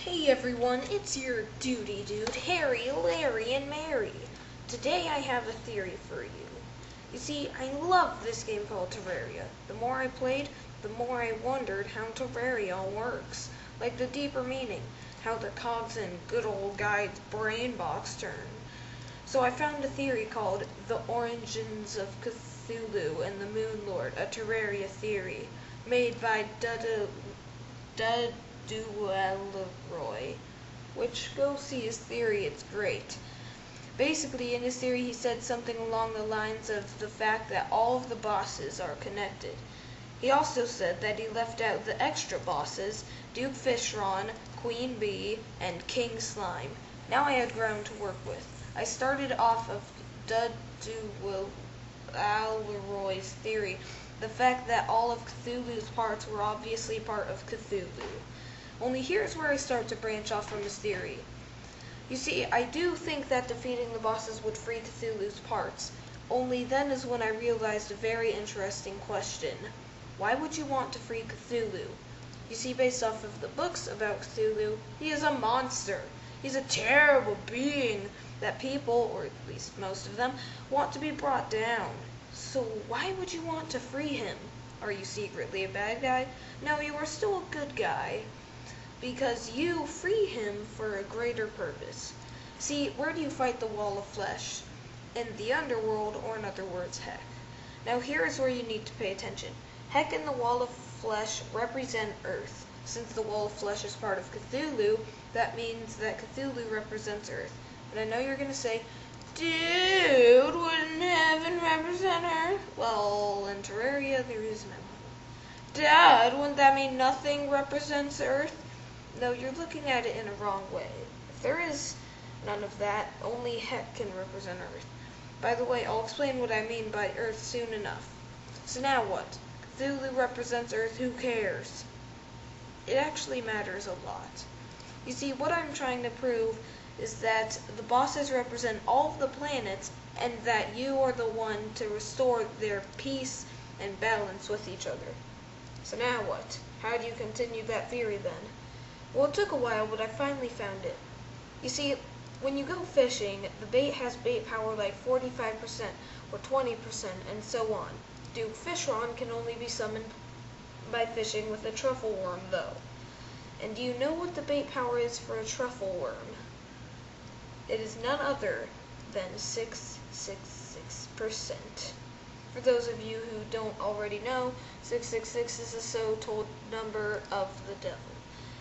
Hey everyone, it's your duty dude, Harry, Larry, and Mary. Today I have a theory for you. You see, I love this game called Terraria. The more I played, the more I wondered how Terraria works. Like the deeper meaning, how the cogs in good old guy's brain box turn. So I found a theory called The Origins of Cthulhu and the Moon Lord, a Terraria theory, made by Duelleroy, which go see his theory, it's great. Basically, in his theory, he said something along the lines of the fact that all of the bosses are connected. He also said that he left out the extra bosses, Duke Fishron, Queen Bee, and King Slime. Now I had ground to work with. I started off of Duelleroy's theory, the fact that all of Cthulhu's parts were obviously part of Cthulhu. Only here's where I start to branch off from his theory. You see, I do think that defeating the bosses would free Cthulhu's parts. Only then is when I realized a very interesting question. Why would you want to free Cthulhu? You see, based off of the books about Cthulhu, he is a monster. He's a terrible being that people, or at least most of them, want to be brought down. So why would you want to free him? Are you secretly a bad guy? No, you are still a good guy, because you free him for a greater purpose. See, where do you fight the wall of flesh? In the underworld, or in other words, Heck. Now here is where you need to pay attention. Heck and the wall of flesh represent Earth. Since the wall of flesh is part of Cthulhu, that means that Cthulhu represents Earth. But I know you're going to say, dude, wouldn't heaven represent Earth? Well, in Terraria, there is no heaven. Dad, wouldn't that mean nothing represents Earth? No, you're looking at it in a wrong way. If there is none of that, only Heck can represent Earth. By the way, I'll explain what I mean by Earth soon enough. So now what? Cthulhu represents Earth, who cares? It actually matters a lot. You see, what I'm trying to prove is that the bosses represent all of the planets, and that you are the one to restore their peace and balance with each other. So now what? How do you continue that theory then? Well, it took a while, but I finally found it. You see, when you go fishing, the bait has bait power like 45% or 20% and so on. Duke Fishron can only be summoned by fishing with a truffle worm, though. And do you know what the bait power is for a truffle worm? It is none other than 666%. For those of you who don't already know, 666 is the so-told number of the devil.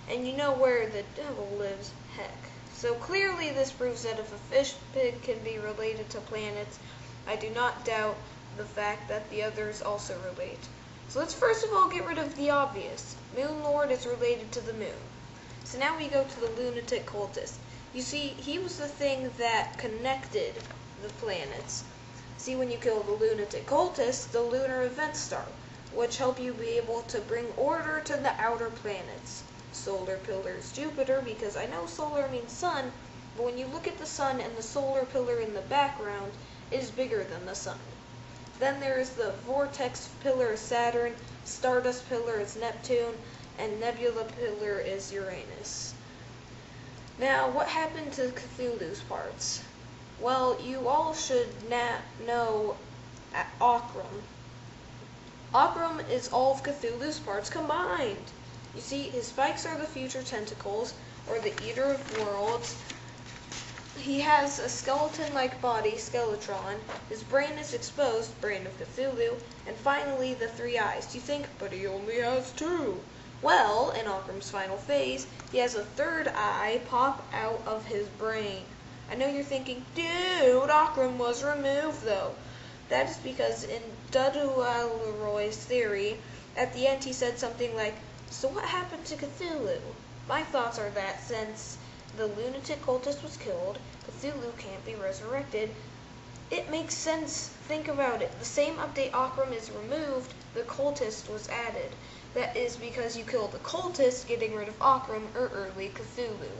And you know where the devil lives, Heck. So clearly this proves that if a fish pig can be related to planets, I do not doubt the fact that the others also relate. So let's first of all get rid of the obvious. Moon Lord is related to the moon. So now we go to the lunatic cultist. You see, he was the thing that connected the planets. See, when you kill the lunatic cultist, the lunar events start, which help you be able to bring order to the outer planets. Solar pillar is Jupiter, because I know solar means sun, but when you look at the sun and the solar pillar in the background, it is bigger than the sun. Then there is the vortex pillar is Saturn, stardust pillar is Neptune, and nebula pillar is Uranus. Now, what happened to Cthulhu's parts? Well, you all should know Akram. Akram is all of Cthulhu's parts combined. You see, his spikes are the future tentacles, or the eater of worlds. He has a skeleton-like body, Skeletron. His brain is exposed, brain of Cthulhu. And finally, the three eyes. You think, but he only has two. Well, in Akram's final phase, he has a third eye pop out of his brain. I know you're thinking, dude, Akram was removed, though. That is because in Duelleroy's theory, at the end he said something like, so what happened to Cthulhu? My thoughts are that since the lunatic cultist was killed, Cthulhu can't be resurrected. It makes sense. Think about it. The same update Akram is removed, the cultist was added. That is because you killed the cultist, getting rid of Akram, or early Cthulhu.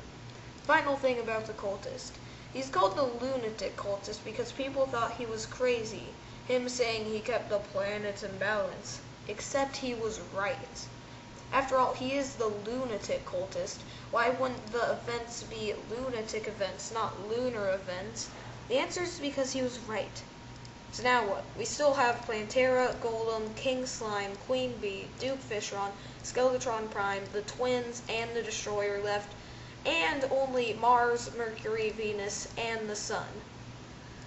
Final thing about the cultist. He's called the lunatic cultist because people thought he was crazy. Him saying he kept the planets in balance. Except he was right. After all, he is the lunatic cultist. Why wouldn't the events be lunatic events, not lunar events? The answer is because he was right. So now what? We still have Plantera, Golem, King Slime, Queen Bee, Duke Fishron, Skeletron Prime, the Twins, and the Destroyer left, and only Mars, Mercury, Venus, and the Sun.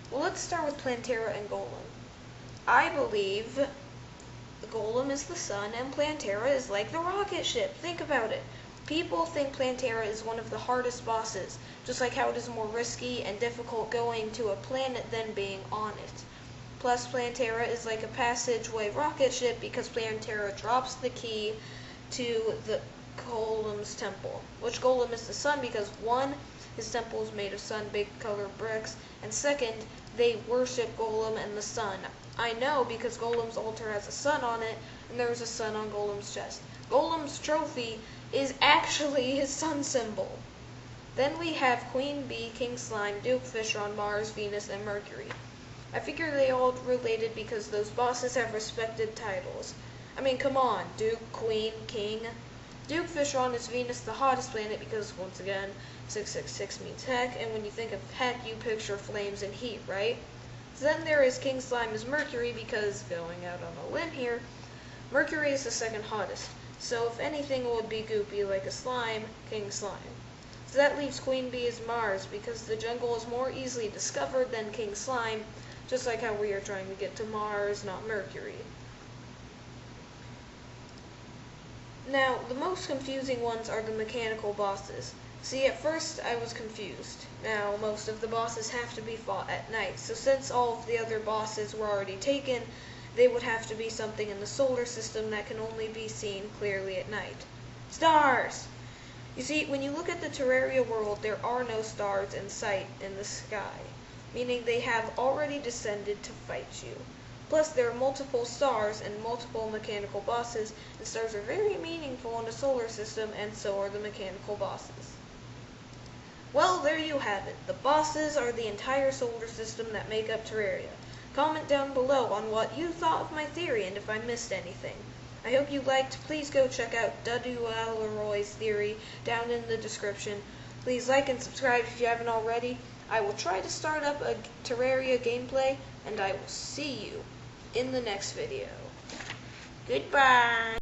Well, let's start with Plantera and Golem. I believe the Golem is the Sun, and Plantera is like the rocket ship. Think about it. People think Plantera is one of the hardest bosses, just like how it is more risky and difficult going to a planet than being on it. Plus, Plantera is like a passageway rocket ship because Plantera drops the key to the Golem's temple, which Golem is the Sun because, one, his temple is made of sun-baked colored bricks, and second, they worship Golem and the Sun. I know because Golem's altar has a sun on it, and there's a sun on Golem's chest. Golem's trophy is actually his sun symbol. Then we have Queen Bee, King Slime, Duke Fishron, Mars, Venus, and Mercury. I figure they all related because those bosses have respected titles. I mean, come on, Duke, Queen, King. Duke Fishron is Venus, the hottest planet, because, once again, 666 means heck, and when you think of heck, you picture flames and heat, right? So then there is King Slime is Mercury, because, going out on a limb here, Mercury is the second hottest. So if anything would be goopy like a slime, King Slime. So that leaves Queen Bee as Mars, because the jungle is more easily discovered than King Slime, just like how we are trying to get to Mars, not Mercury. Now, the most confusing ones are the mechanical bosses. See, at first I was confused. Now, most of the bosses have to be fought at night, so since all of the other bosses were already taken, they would have to be something in the solar system that can only be seen clearly at night. Stars! You see, when you look at the Terraria world, there are no stars in sight in the sky, meaning they have already descended to fight you. Plus, there are multiple stars and multiple mechanical bosses, and stars are very meaningful in the solar system, and so are the mechanical bosses. Well, there you have it. The bosses are the entire solar system that make up Terraria. Comment down below on what you thought of my theory and if I missed anything. I hope you liked. Please go check out Leroy's theory down in the description. Please like and subscribe if you haven't already. I will try to start up a Terraria gameplay, and I will see you in the next video. Goodbye!